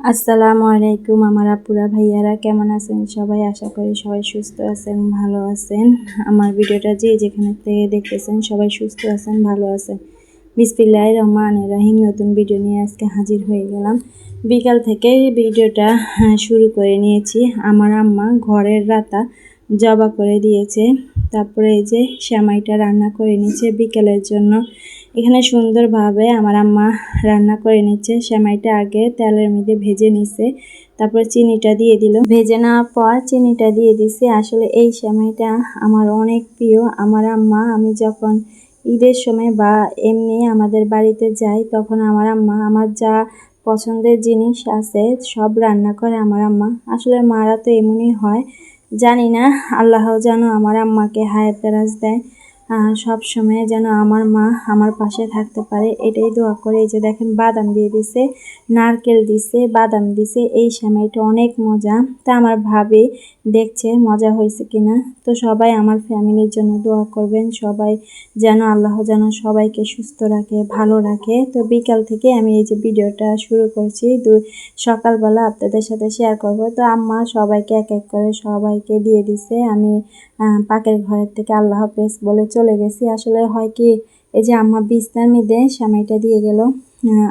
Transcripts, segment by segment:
আসসালামু আলাইকুম আমার আপুরা ভাইয়ারা, কেমন আছেন সবাই? আশা করি সবাই সুস্থ আছেন, ভালো আছেন। আমার ভিডিওটা যে যেখানে থেকে দেখতেছেন সবাই সুস্থ আছেন, ভালো আছেন। বিসমিল্লাহির রহমানির রহিম। নতুন ভিডিও নিয়ে আজকে হাজির হয়ে গেলাম। বিকাল থেকে ভিডিওটা শুরু করে নিয়েছি। আমার আম্মা ঘরের রাতা জবা করে দিয়েছে, তারপরে এই যে সেমাইটা রান্না করে নিচ্ছে বিকেলের জন্য। এখানে সুন্দরভাবে আমার আম্মা রান্না করে নিচ্ছে। সেমাইটা আগে তেলের মধ্যে ভেজে নিছে, তারপর চিনিটা দিয়ে দিল। ভেজে নেওয়ার পর চিনিটা দিয়ে দিছে। আসলে এই সেমাইটা আমার অনেক প্রিয়। আমার আম্মা, আমি যখন ঈদের সময় বা এমনি আমাদের বাড়িতে যাই, তখন আমার আম্মা আমার যা পছন্দের জিনিস আছে সব রান্না করে আমার আম্মা। আসলে মারা তো এমনই হয়, জানি না, আল্লাহ যেন আমার আম্মাকে হায়াত দেরাজ দেয়, সব সময় যেন আমার মা আমার পাশে থাকতে পারে, এটাই দোয়া করে। এই যে দেখেন বাদাম দিয়ে দিছে, নারকেল দিছে, বাদাম দিছে। এই সেমাইটা অনেক মজা। তা আমার ভাবি দেখছে মজা হয়েছে কিনা। তো সবাই আমার ফ্যামিলির জন্য দোয়া করবেন, সবাই যেন আল্লাহ যেন সবাইকে সুস্থ রাখে, ভালো রাখে। তো বিকাল থেকে আমি এই যে ভিডিওটা শুরু করছি, সকালবেলা আপনাদের সাথে শেয়ার করব। তো আম্মা সবাইকে এক এক করে সবাইকে দিয়ে দিছে। আমি পাকের ঘরের থেকে আল্লাহ হাফেজ বলে চলে গেছি। আসলে হয় কি, এই যে আম্মা বিছনার মধ্যে সেমাইটা দিয়ে গেল,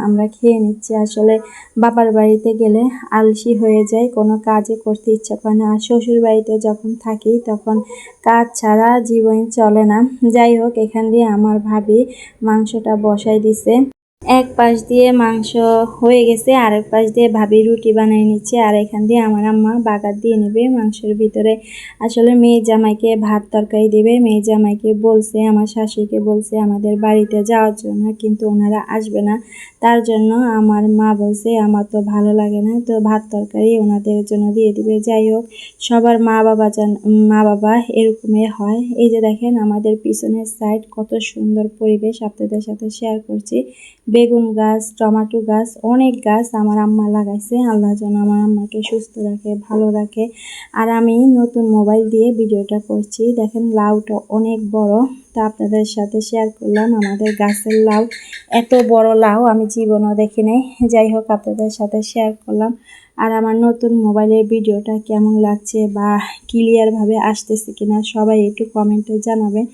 আমরা খেয়ে নিচ্ছি। আসলে বাবার বাড়িতে গেলে আলসি হয়ে যায়, কোনো কাজে করতে ইচ্ছা করে না। আর শ্বশুর বাড়িতে যখন থাকি তখন কাজ ছাড়া জীবন চলে না। যাই হোক, এখান দিয়ে আমার ভাবি মাংসটা বসাই দিছে। এক পাশ দিয়ে মাংস হয়ে গেছে, আরেক পাশ দিয়ে ভাবি রুটি বানিয়ে নিচ্ছে, আর এখান দিয়ে আমার আম্মা বাগার দিয়ে নেবে মাংসের ভিতরে। আসলে মেয়ে জামাইকে ভাত তরকারি দেবে। মেয়ে জামাইকে বলছে, আমার শাশুড়িকে বলছে আমাদের বাড়িতে যাওয়ার জন্য, কিন্তু ওনারা আসবে না। তার জন্য আমার মা বলছে আমার তো ভালো লাগে না, তো ভাত তরকারি ওনাদের জন্য দিয়ে দিবে। যাই হোক, সবার মা বাবা এরকমই হয়। এই যে দেখেন আমাদের পিছনের সাইড কত সুন্দর পরিবেশ, আপনাদের সাথে শেয়ার করছি। বেগুন গাছ, টমেটো গাছ, অনেক গাছ আমার আম্মা লাগাইছে। আল্লাহ যেন আমার আম্মাকে সুস্থ রাখে, ভালো রাখে। আর আমি নতুন মোবাইল দিয়ে ভিডিওটা করছি। দেখেন লাউটা অনেক বড়, তা আপনাদের সাথে শেয়ার করলাম। আমাদের গাছের লাউ, এত বড় লাউ আমি জীবনও দেখি নাই। যাই হোক, আপনাদের সাথে শেয়ার করলাম। আর আমার নতুন মোবাইলের ভিডিওটা কেমন লাগছে বা ক্লিয়ারভাবে আসতেছে কিনা সবাই একটু কমেন্টে জানাবেন।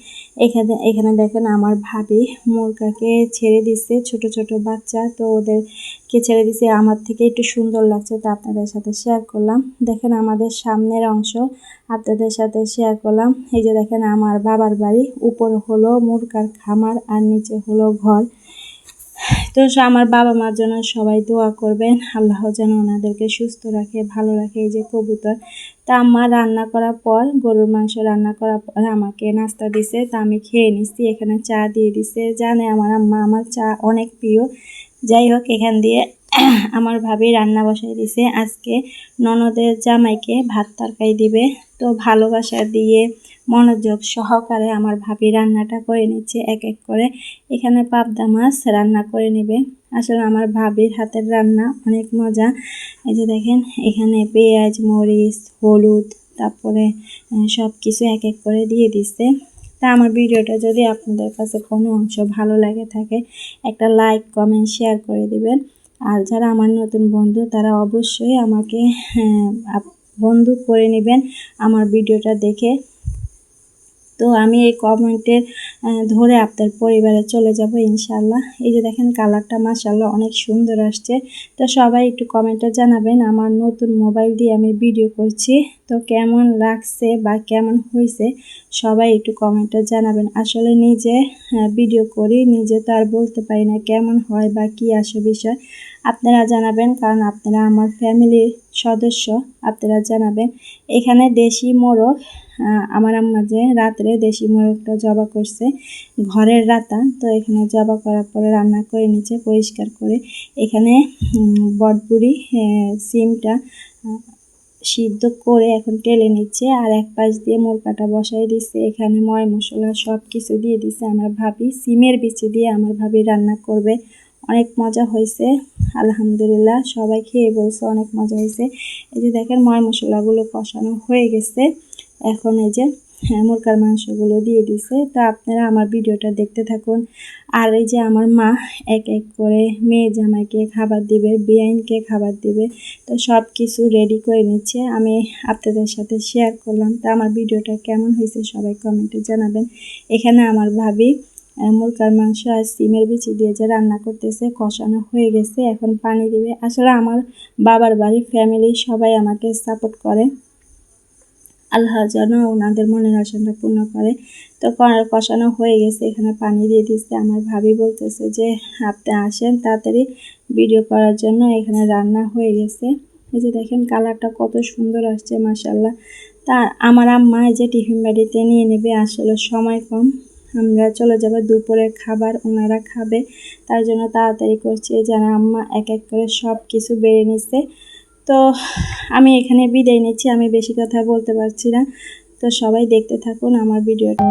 এখানে দেখেন আমার ভাবি মুরগাকে ছেড়ে দিচ্ছে, ছোট ছোট বাচ্চা, তো ওদেরকে ছেড়ে দিচ্ছে। আমার থেকে একটু সুন্দর লাগছে, তো আপনাদের সাথে শেয়ার করলাম। দেখেন আমাদের সামনের অংশ আপনাদের সাথে শেয়ার করলাম। এই যে দেখেন আমার বাবার বাড়ি, উপর হলো মুরগার খামার আর নিচে হলো ঘর। তো আমার বাবা মার জন্য সবাই দোয়া করবেন, আল্লাহ যেন ওনাদেরকে সুস্থ রাখে, ভালো রাখে। এই যে কবুতর, তা আম্মা রান্না করার পর, গরুর মাংস রান্না করার পর আমাকে নাস্তা দিছে, তা আমি খেয়ে নিচ্ছি। এখানে চা দিয়ে দিছে, জানে আমার আম্মা আমার চা অনেক প্রিয়। যাই হোক, এখান দিয়ে আমার ভাবি রান্না বসাই দিছে। আজকে ননদের জামাইকে ভাত তরকারি দিবে, তো ভালোবাসা দিয়ে মনোযোগ সহকারে আমার ভাবি রান্নাটা করে নিচ্ছে এক এক করে। এখানে পাবদা মাছ রান্না করে নেবে। আসলে আমার ভাবির হাতের রান্না অনেক মজা। এই যে দেখেন এখানে পেঁয়াজ, মরিচ, হলুদ, তারপরে সব কিছু এক এক করে দিয়ে দিচ্ছে। তা আমার ভিডিওটা যদি আপনাদের কাছে কোনো অংশ ভালো লাগে থাকে, একটা লাইক, কমেন্ট, শেয়ার করে দিবেন। আর যারা আমার নতুন বন্ধু, তারা অবশ্যই আমাকে বন্ধু করে নেবেন আমার ভিডিওটা দেখে। তো আমি এই কমেন্টের ধরে আপনার পরিবারে চলে যাব ইনশাআল্লাহ। এই যে দেখেন কালারটা মাশাআল্লাহ অনেক সুন্দর আসছে। তো সবাই একটু কমেন্টে জানাবেন, আমার নতুন মোবাইল দিয়ে আমি ভিডিও করছি, তো কেমন লাগছে বা কেমন হয়েছে সবাই একটু কমেন্টে জানাবেন। আসলে নিজে ভিডিও করি, নিজে তো আর বলতে পারি না কেমন হয় বা কি আসে বিষয়। আপনারা জানাবেন, কারণ আপনারা আমার ফ্যামিলির সদস্য, আপনারা জানাবেন। এখানে দেশি মোরগ, আমার আম্মা যে রাত্রে দেশি মোরগটা জবা করছে, ঘরের রাতা, তো এখানে জবা করার পরে রান্না করে নিচ্ছে পরিষ্কার করে। এখানে বটবুড়ি সিমটা সিদ্ধ করে এখন টেলে নিচ্ছে, আর এক পাশ দিয়ে মুরগাটা বসাই দিচ্ছে। এখানে ময় মশলা সব কিছু দিয়ে দিচ্ছে আমার ভাবি। সিমের বিচি দিয়ে আমার ভাবি রান্না করবে, অনেক মজা হয়েছে আলহামদুলিল্লাহ। সবাই খেয়ে বলছে অনেক মজা হয়েছে। এই যে দেখেন ময় মশলাগুলো কষানো হয়ে গেছে। এখন এই যে মুরগার মাংসগুলো দিয়ে দিছে। তো আপনারা আমার ভিডিওটা দেখতে থাকুন। আর এই যে আমার মা এক এক করে মেয়ে জামাইকে খাবার দিবে, বেআইনকে খাবার দিবে, তো সব কিছু রেডি করে নিচ্ছে। আমি আপনাদের সাথে শেয়ার করলাম। তো আমার ভিডিওটা কেমন হয়েছে সবাই কমেন্টে জানাবেন। এখানে আমার ভাবি মুরগার মাংস আর সিমের বিচি দিয়ে যে রান্না করতেছে, কষানো হয়ে গেছে, এখন পানি দিবে। আসলে আমার বাবার বাড়ি ফ্যামিলি সবাই আমাকে সাপোর্ট করে, আল্লাহ যেন ওনাদের মনের আশাটা পূর্ণ করে। তো কষানো হয়ে গেছে, এখানে পানি দিয়ে দিচ্ছে। আমার ভাবি বলতেছে যে আপনি আসেন তাড়াতাড়ি ভিডিও করার জন্য, এখানে রান্না হয়ে গেছে। এই যে দেখেন কালারটা কত সুন্দর আসছে মাশাআল্লাহ। তা আমার আম্মা এই যে টিফিন বাড়িতে নিয়ে নেবে, আসলে সময় কম, আমরা চলে যাব দুপুরের খাবার ওনারা খাবে, তার জন্য তাড়াতাড়ি করছি। যারা আম্মা এক এক করে সব কিছু বেড়ে নিচ্ছে। তো আমি এখানে বিদায় নিচ্ছি, আমি বেশি কথা বলতে পারছি না। তো সবাই দেখতে থাকুন আমার ভিডিওটা।